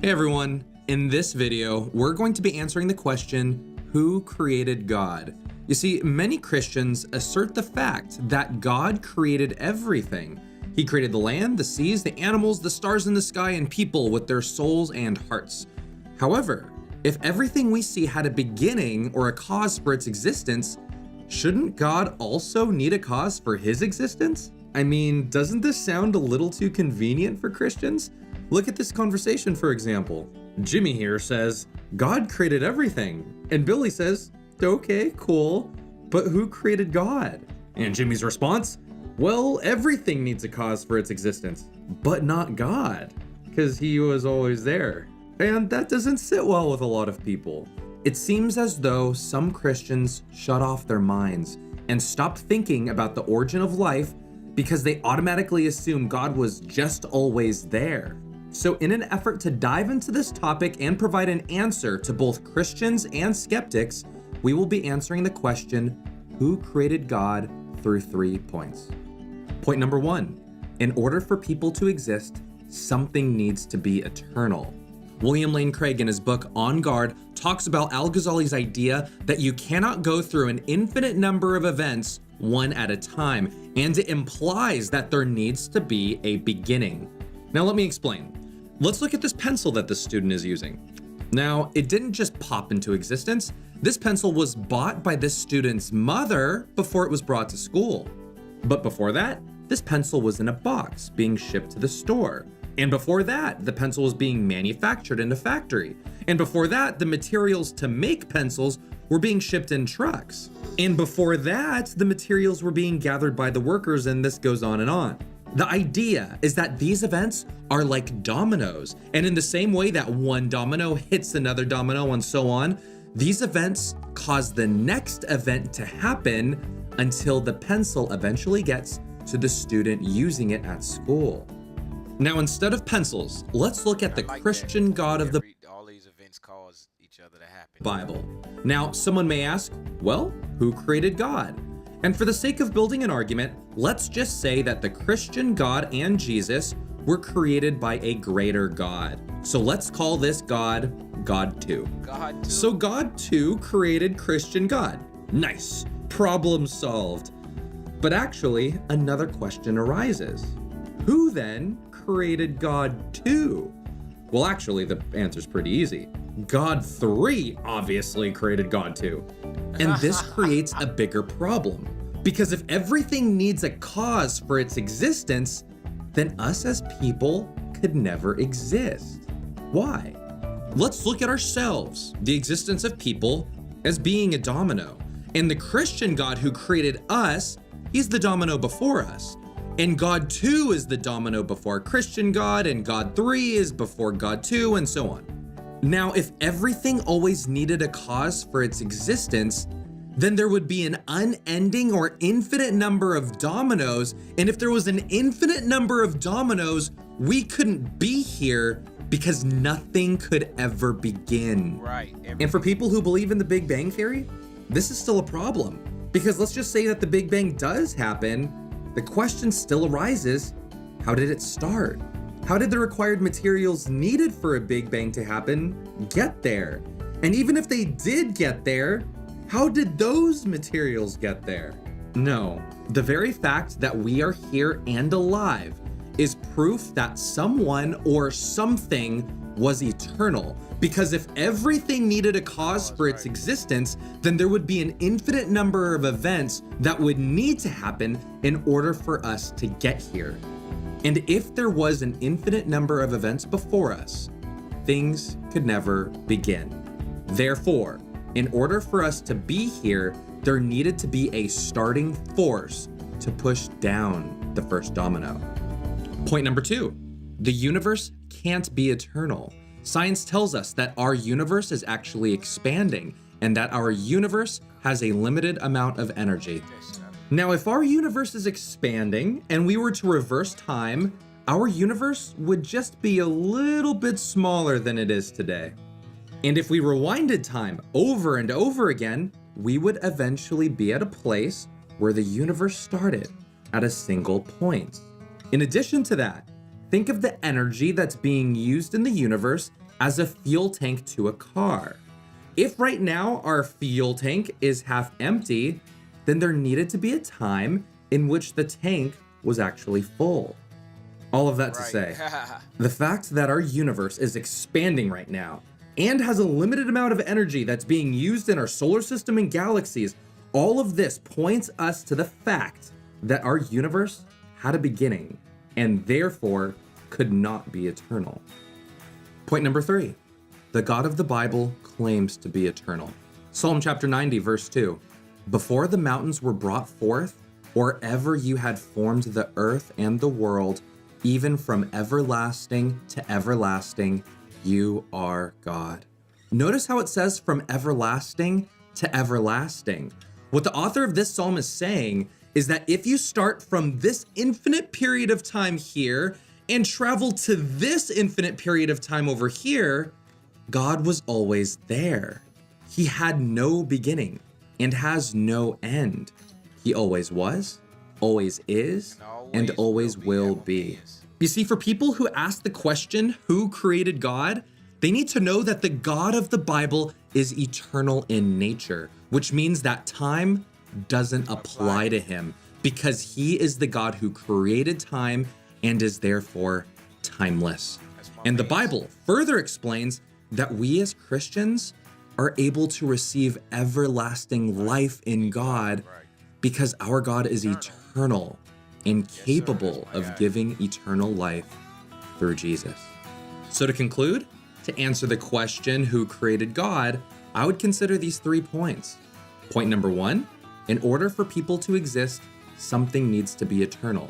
Hey everyone, in this video, we're going to be answering the question, who created God? You see, many Christians assert the fact that God created everything. He created the land, the seas, the animals, the stars in the sky, and people with their souls and hearts. However, if everything we see had a beginning or a cause for its existence, shouldn't God also need a cause for his existence? I mean, doesn't this sound a little too convenient for Christians? Look at this conversation, for example. Jimmy here says, God created everything. And Billy says, okay, cool, but who created God? And Jimmy's response, well, everything needs a cause for its existence, but not God, because he was always there. And that doesn't sit well with a lot of people. It seems as though some Christians shut off their minds and stopped thinking about the origin of life because they automatically assume God was just always there. So in an effort to dive into this topic and provide an answer to both Christians and skeptics, we will be answering the question, who created God, through 3 points. Point number 1, in order for people to exist, something needs to be eternal. William Lane Craig in his book On Guard talks about Al-Ghazali's idea that you cannot go through an infinite number of events one at a time, and it implies that there needs to be a beginning. Now let me explain. Let's look at this pencil that the student is using. Now, it didn't just pop into existence. This pencil was bought by this student's mother before it was brought to school. But before that, this pencil was in a box being shipped to the store. And before that, the pencil was being manufactured in a factory. And before that, the materials to make pencils were being shipped in trucks. And before that, the materials were being gathered by the workers, and this goes on and on. The idea is that these events are like dominoes, and in the same way that one domino hits another domino and so on, these events cause the next event to happen until the pencil eventually gets to the student using it at school. Now, instead of pencils, let's look at the Christian God of the all these events cause each other to happen. Bible. Now, someone may ask, well, who created God? And for the sake of building an argument, let's just say that the Christian God and Jesus were created by a greater God. So let's call this God, God 2. God 2. So God 2 created Christian God. Nice. Problem solved. But actually, another question arises. Who then created God 2? Well, actually, the answer's pretty easy. God 3 obviously created God 2. And this creates a bigger problem. Because if everything needs a cause for its existence, then us as people could never exist. Why? Let's look at ourselves, the existence of people, as being a domino. And the Christian God who created us, he's the domino before us. And God 2 is the domino before Christian God, and God 3 is before God 2, and so on. Now, if everything always needed a cause for its existence, then there would be an unending or infinite number of dominoes. And if there was an infinite number of dominoes, we couldn't be here because nothing could ever begin. Right. And for people who believe in the Big Bang Theory, this is still a problem. Because let's just say that the Big Bang does happen, the question still arises, how did it start? How did the required materials needed for a Big Bang to happen get there? And even if they did get there, how did those materials get there? No, the very fact that we are here and alive is proof that someone or something was eternal. Because if everything needed a cause for its existence, then there would be an infinite number of events that would need to happen in order for us to get here. And if there was an infinite number of events before us, things could never begin. Therefore, in order for us to be here, there needed to be a starting force to push down the first domino. Point number 2, the universe can't be eternal. Science tells us that our universe is actually expanding and that our universe has a limited amount of energy. Now, if our universe is expanding and we were to reverse time, our universe would just be a little bit smaller than it is today. And if we rewinded time over and over again, we would eventually be at a place where the universe started at a single point. In addition to that, think of the energy that's being used in the universe as a fuel tank to a car. If right now our fuel tank is half empty, then there needed to be a time in which the tank was actually full. All of that to say, the fact that our universe is expanding right now and has a limited amount of energy that's being used in our solar system and galaxies, all of this points us to the fact that our universe had a beginning and therefore could not be eternal. Point number 3, the God of the Bible claims to be eternal. Psalm chapter 90, verse 2, before the mountains were brought forth, or ever you had formed the earth and the world, even from everlasting to everlasting, you are God. Notice how it says from everlasting to everlasting. What the author of this psalm is saying is that if you start from this infinite period of time here and travel to this infinite period of time over here, God was always there. He had no beginning and has no end. He always was, always is, and always will be. You see, for people who ask the question, who created God? They need to know that the God of the Bible is eternal in nature, which means that time doesn't apply to him because he is the God who created time and is therefore timeless. And the Bible further explains that we as Christians are able to receive everlasting life in God because our God is eternal and capable of giving eternal life through Jesus. So to conclude, to answer the question, who created God, I would consider these 3 points. Point number 1, in order for people to exist, something needs to be eternal.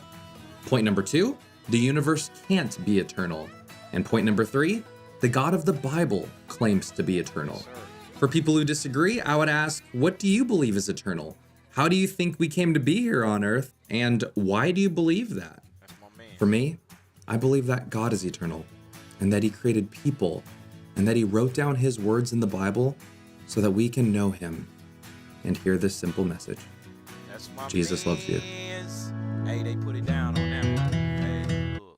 Point number 2, the universe can't be eternal. And point number 3, the God of the Bible claims to be eternal. For people who disagree, I would ask, what do you believe is eternal? How do you think we came to be here on earth? And why do you believe that? For me, I believe that God is eternal and that he created people and that he wrote down his words in the Bible so that we can know him and hear this simple message. Jesus loves you. Hey, they put it down on that one. Hey, look.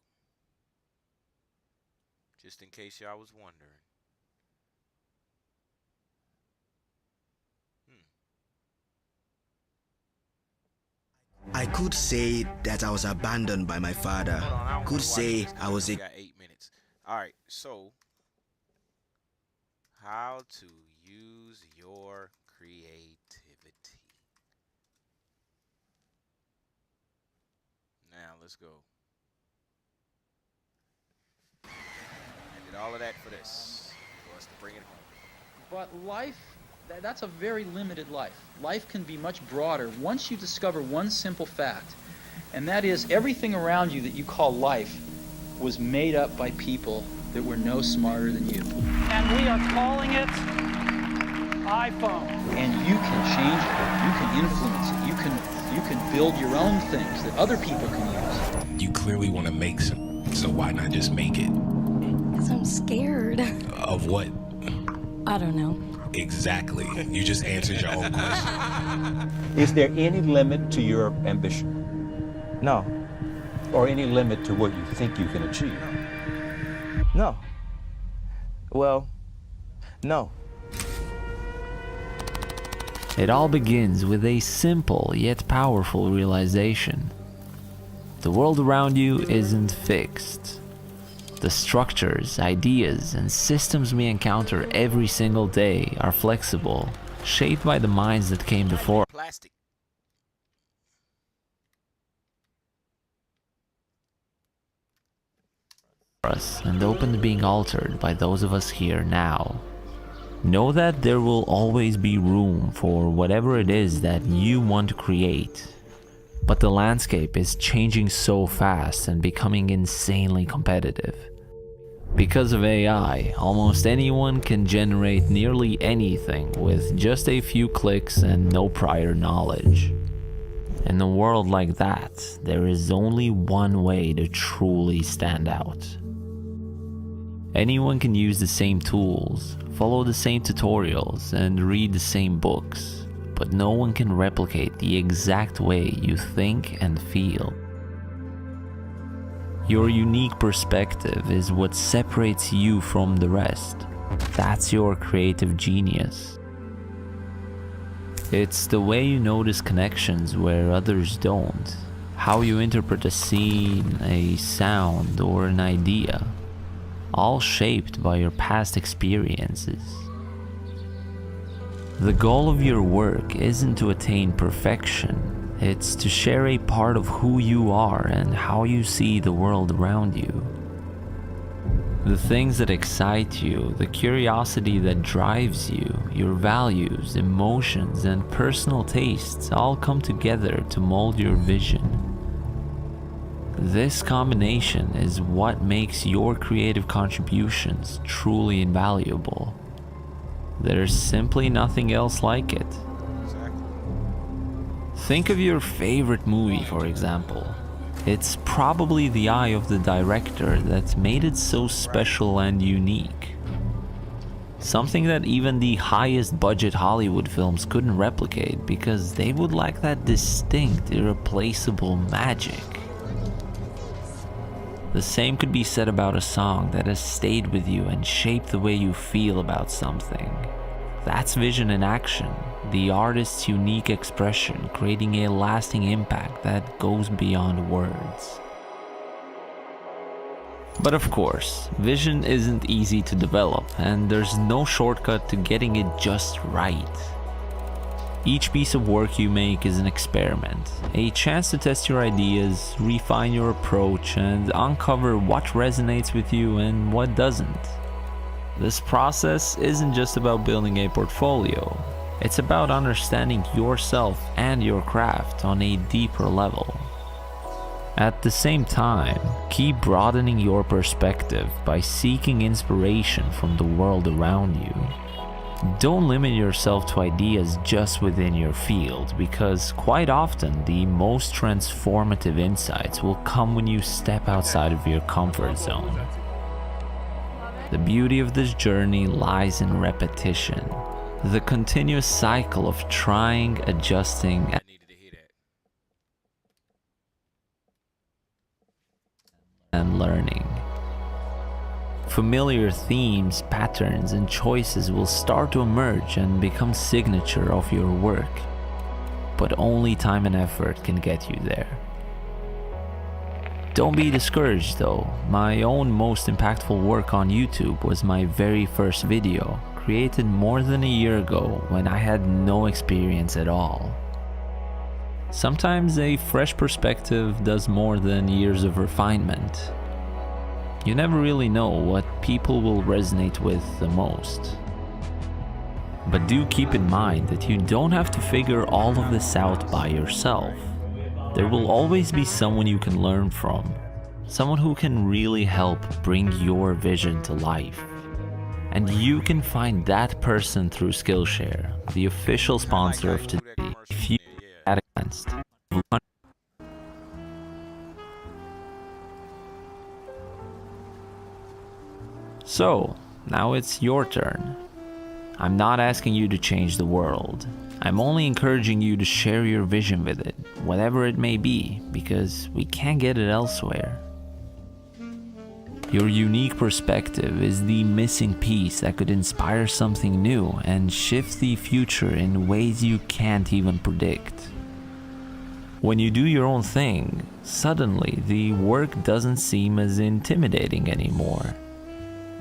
Just in case y'all was wondering. I could say that I was abandoned by my father. Could say I was a... got 8 minutes. All right, so how to use your creativity. Now let's go. I did all of that for this, for us to bring it home. But life, that's a very limited life. Life can be much broader once you discover one simple fact, and that is everything around you that you call life was made up by people that were no smarter than you. And we are calling it iPhone. And you can change it, you can influence it, you can build your own things that other people can use. You clearly want to make some, so why not just make it? Because I'm scared. Of what? I don't know. Exactly. You just answered your own question. Is there any limit to your ambition? No. Or any limit to what you think you can achieve? No. Well, no. It all begins with a simple yet powerful realization. The world around you isn't fixed. The structures, ideas, and systems we encounter every single day are flexible, shaped by the minds that came before us and open to being altered by those of us here now. Know that there will always be room for whatever it is that you want to create. But the landscape is changing so fast and becoming insanely competitive. Because of AI, almost anyone can generate nearly anything with just a few clicks and no prior knowledge. In a world like that, there is only one way to truly stand out. Anyone can use the same tools, follow the same tutorials, and read the same books, but no one can replicate the exact way you think and feel. Your unique perspective is what separates you from the rest. That's your creative genius. It's the way you notice connections where others don't, how you interpret a scene, a sound, or an idea, all shaped by your past experiences. The goal of your work isn't to attain perfection. It's to share a part of who you are and how you see the world around you. The things that excite you, the curiosity that drives you, your values, emotions, and personal tastes all come together to mold your vision. This combination is what makes your creative contributions truly invaluable. There's simply nothing else like it. Think of your favorite movie, for example. It's probably the eye of the director that made it so special and unique. Something that even the highest budget Hollywood films couldn't replicate because they would lack that distinct, irreplaceable magic. The same could be said about a song that has stayed with you and shaped the way you feel about something. That's vision in action, the artist's unique expression creating a lasting impact that goes beyond words. But of course, vision isn't easy to develop, and there's no shortcut to getting it just right. Each piece of work you make is an experiment, a chance to test your ideas, refine your approach, and uncover what resonates with you and what doesn't. This process isn't just about building a portfolio, it's about understanding yourself and your craft on a deeper level. At the same time, keep broadening your perspective by seeking inspiration from the world around you. Don't limit yourself to ideas just within your field, because quite often the most transformative insights will come when you step outside of your comfort zone. The beauty of this journey lies in repetition, the continuous cycle of trying, adjusting, and learning. Familiar themes, patterns, and choices will start to emerge and become signature of your work, but only time and effort can get you there. Don't be discouraged though. My own most impactful work on YouTube was my very first video, created more than a year ago when I had no experience at all. Sometimes a fresh perspective does more than years of refinement. You never really know what people will resonate with the most. But do keep in mind that you don't have to figure all of this out by yourself. There will always be someone you can learn from, someone who can really help bring your vision to life. And you can find that person through Skillshare, the official sponsor of today. If you had against. So, now it's your turn. I'm not asking you to change the world. I'm only encouraging you to share your vision with it, whatever it may be, because we can't get it elsewhere. Your unique perspective is the missing piece that could inspire something new and shift the future in ways you can't even predict. When you do your own thing, suddenly the work doesn't seem as intimidating anymore.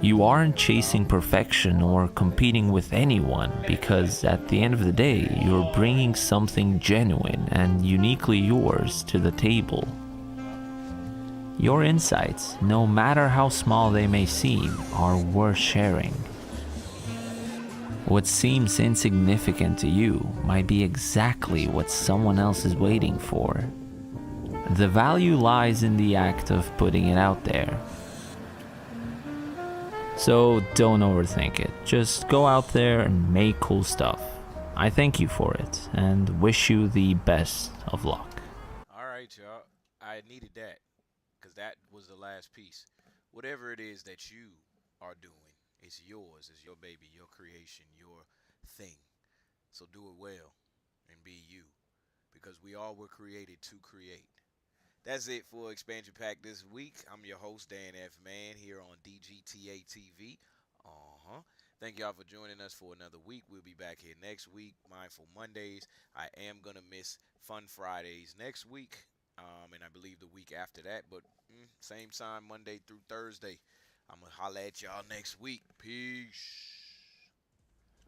You aren't chasing perfection or competing with anyone, because at the end of the day, you're bringing something genuine and uniquely yours to the table. Your insights, no matter how small they may seem, are worth sharing. What seems insignificant to you might be exactly what someone else is waiting for. The value lies in the act of putting it out there. So don't overthink it. Just go out there and make cool stuff. I thank you for it and wish you the best of luck. All right, y'all. I needed that because that was the last piece. Whatever it is that you are doing, it's yours. It's your baby, your creation, your thing. So do it well and be you, because we all were created to create. That's it for Expansion Pack this week. I'm your host, Dan F. Mann, here on DGTA TV. Thank y'all for joining us for another week. We'll be back here next week. Mindful Mondays. I am going to miss Fun Fridays next week, and I believe the week after that. But same time, Monday through Thursday. I'm going to holler at y'all next week. Peace.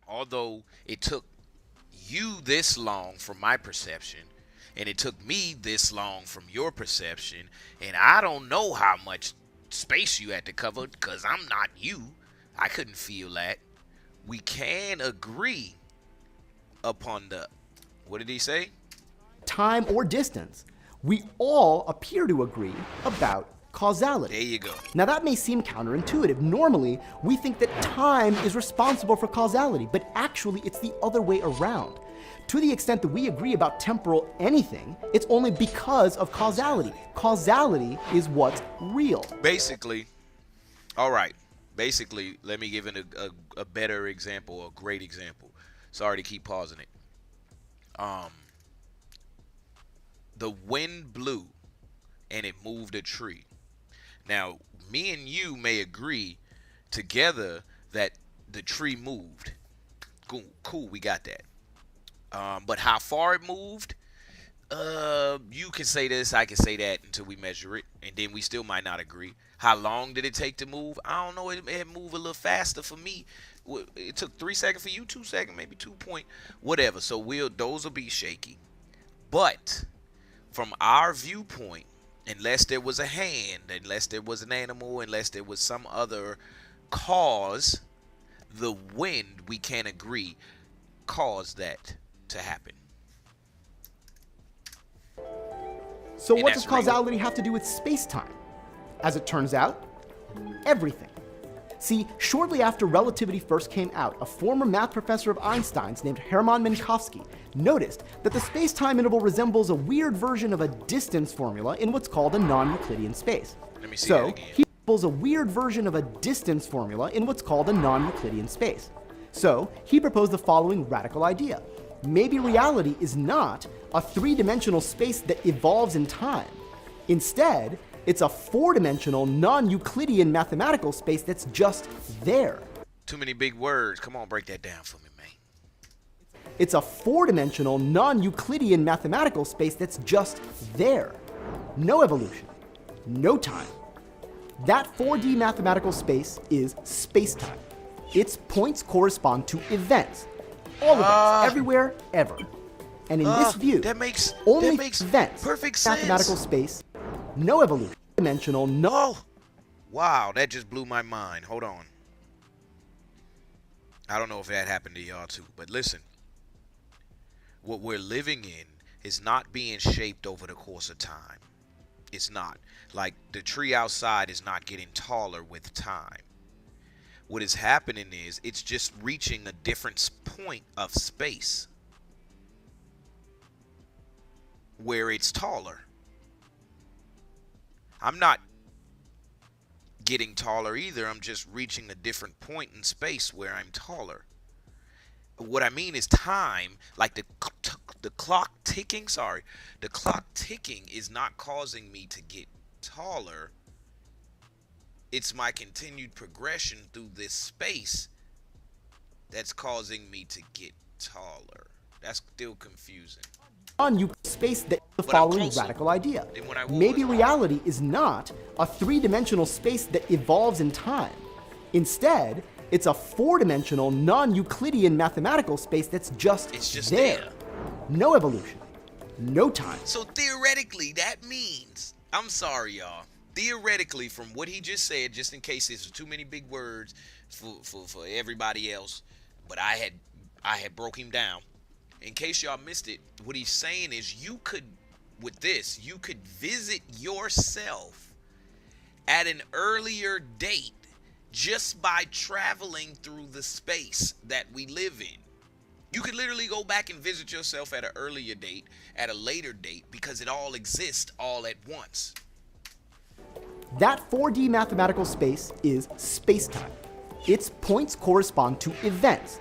Although it took you this long from my perception, and it took me this long from your perception, and I don't know how much space you had to cover because I'm not you. I couldn't feel that. We can agree upon the, what did he say? Time or distance. We all appear to agree about causality. There you go. Now that may seem counterintuitive. Normally, we think that time is responsible for causality, but actually it's the other way around. To the extent that we agree about temporal anything, it's only because of causality. Causality is what's real. Basically, all right. Basically, let me give it a better example, a great example. Sorry to keep pausing it. The wind blew and it moved a tree. Now, me and you may agree together that the tree moved. Cool, we got that. But how far it moved, you can say this, I can say that until we measure it, and then we still might not agree. How long did it take to move? I don't know. It moved a little faster for me. It took 3 seconds for you, 2 seconds, maybe 2 point, whatever. So those will be shaky. But from our viewpoint, unless there was a hand, unless there was an animal, unless there was some other cause, the wind, we can't agree, caused that to happen. So what does causality have to do with space-time? As it turns out, everything. See, shortly after relativity first came out, a former math professor of Einstein's named Hermann Minkowski noticed that the space-time interval resembles a weird version of a distance formula in what's called a non-Euclidean space. Let me see So he resembles a weird version of a distance formula in what's called a non-Euclidean space. So he proposed the following radical idea. Maybe reality is not a three-dimensional space that evolves in time. Instead, it's a four-dimensional, non-Euclidean mathematical space that's just there. Too many big words. Come on, break that down for me, man. It's a four-dimensional, non-Euclidean mathematical space that's just there. No evolution, no time. That 4D mathematical space is space-time. Its points correspond to events. All events, everywhere, ever. And in this view, only events, perfect mathematical space, no evolution, dimensional, no. Wow, that just blew my mind. Hold on. I don't know if that happened to y'all too, but listen. What we're living in is not being shaped over the course of time. It's not. Like the tree outside is not getting taller with time. What is happening is it's just reaching a different point of space where it's taller. I'm not getting taller either. I'm just reaching a different point in space where I'm taller. What I mean is time, like the clock ticking, the clock ticking is not causing me to get taller. It's my continued progression through this space that's causing me to get taller. That's still confusing. On space that the following radical idea. Maybe reality is not a three-dimensional space that evolves in time. Instead, it's a four-dimensional, non-Euclidean mathematical space that's just there. No evolution, no time. So theoretically, that means, I'm sorry, y'all. Theoretically, from what he just said, just in case there's too many big words for everybody else, but I had broke him down. In case y'all missed it, what he's saying is you could visit yourself at an earlier date just by traveling through the space that we live in. You could literally go back and visit yourself at an earlier date, at a later date, because it all exists all at once. That 4D mathematical space is space-time. Its points correspond to events.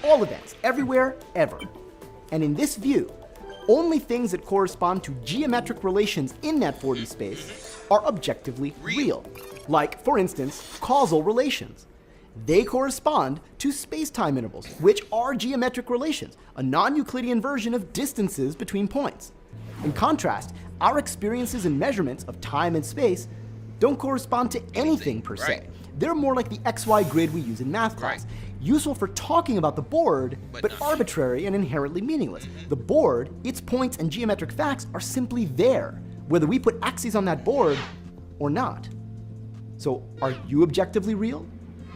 All events, everywhere, ever. And in this view, only things that correspond to geometric relations in that 4D space are objectively real. Like, for instance, causal relations. They correspond to space-time intervals, which are geometric relations, a non-Euclidean version of distances between points. In contrast, our experiences and measurements of time and space don't correspond to anything per se. They're more like the XY grid we use in math class. Useful for talking about the board, but arbitrary and inherently meaningless. The board, its points and geometric facts are simply there, whether we put axes on that board or not. So are you objectively real?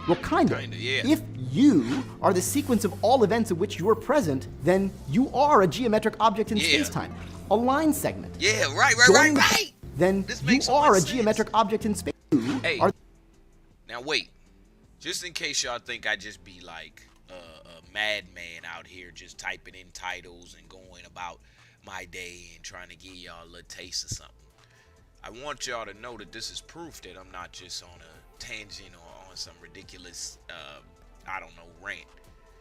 Well, kinda. Yeah. If you are the sequence of all events in which you are present, then you are a geometric object in space-time. A line segment. Yeah, right. Then you are a geometric object in space. Hey, now wait. Just in case y'all think I just be like a madman out here just typing in titles and going about my day and trying to give y'all a little taste of something. I want y'all to know that this is proof that I'm not just on a tangent or on some ridiculous, I don't know, rant,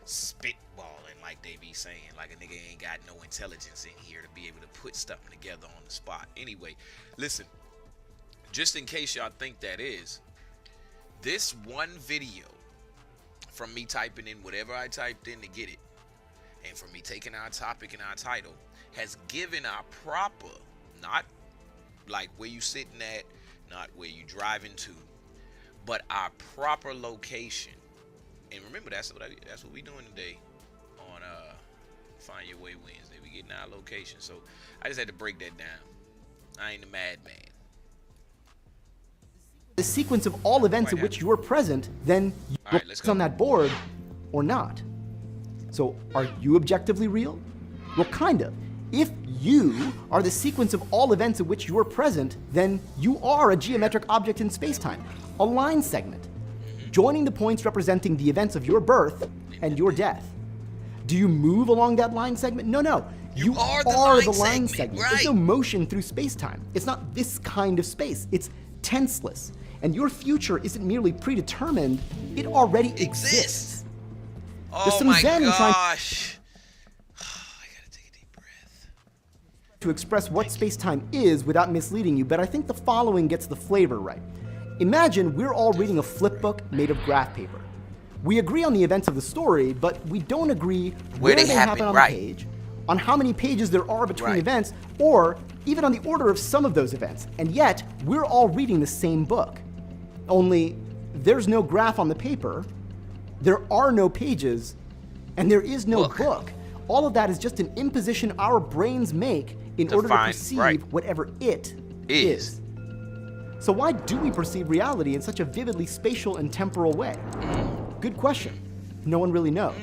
spitballing like they be saying, like a nigga ain't got no intelligence in here to be able to put stuff together on the spot. Anyway, listen, just in case y'all think that is, this one video from me typing in whatever I typed in to get it, and from me taking our topic and our title, has given our proper, not like where you sitting at, not where you driving to, but our proper location. And remember, that's what we doing today on Find Your Way Wednesday. We getting our location. So I just had to break that down. I ain't a madman. The sequence of all events of which you are present, then you're on that board or not. So are you objectively real? Well, kind of. If you are the sequence of all events of which you are present, then you are a geometric object in space-time, a line segment, joining the points representing the events of your birth and your death. Do you move along that line segment? No. You are the line segment. Right. There's no motion through space-time. It's not this kind of space. It's tenseless. And your future isn't merely predetermined, it already exists. There's some zen in trying to express what space-time is without misleading you, but I think the following gets the flavor right. Imagine we're all reading a flip book made of graph paper. We agree on the events of the story, but we don't agree where they happen on the page, on how many pages there are between events, or even on the order of some of those events. And yet, we're all reading the same book. Only, there's no graph on the paper, there are no pages, and there is no book. All of that is just an imposition our brains make in order to perceive whatever it is. So why do we perceive reality in such a vividly spatial and temporal way? Good question. No one really knows.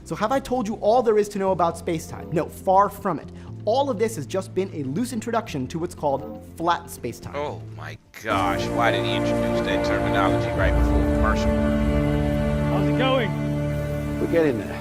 So have I told you all there is to know about space-time? No, far from it. All of this has just been a loose introduction to what's called flat space-time. Oh my gosh, why did he introduce that terminology right before commercial? How's it going? We're getting there.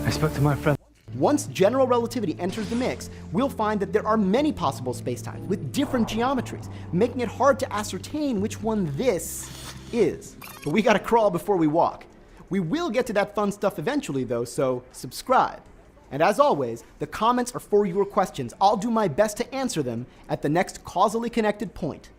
I spoke to my friend. Once general relativity enters the mix, we'll find that there are many possible spacetimes with different geometries, making it hard to ascertain which one this is. But we gotta crawl before we walk. We will get to that fun stuff eventually though, so subscribe. And as always, the comments are for your questions. I'll do my best to answer them at the next causally connected point.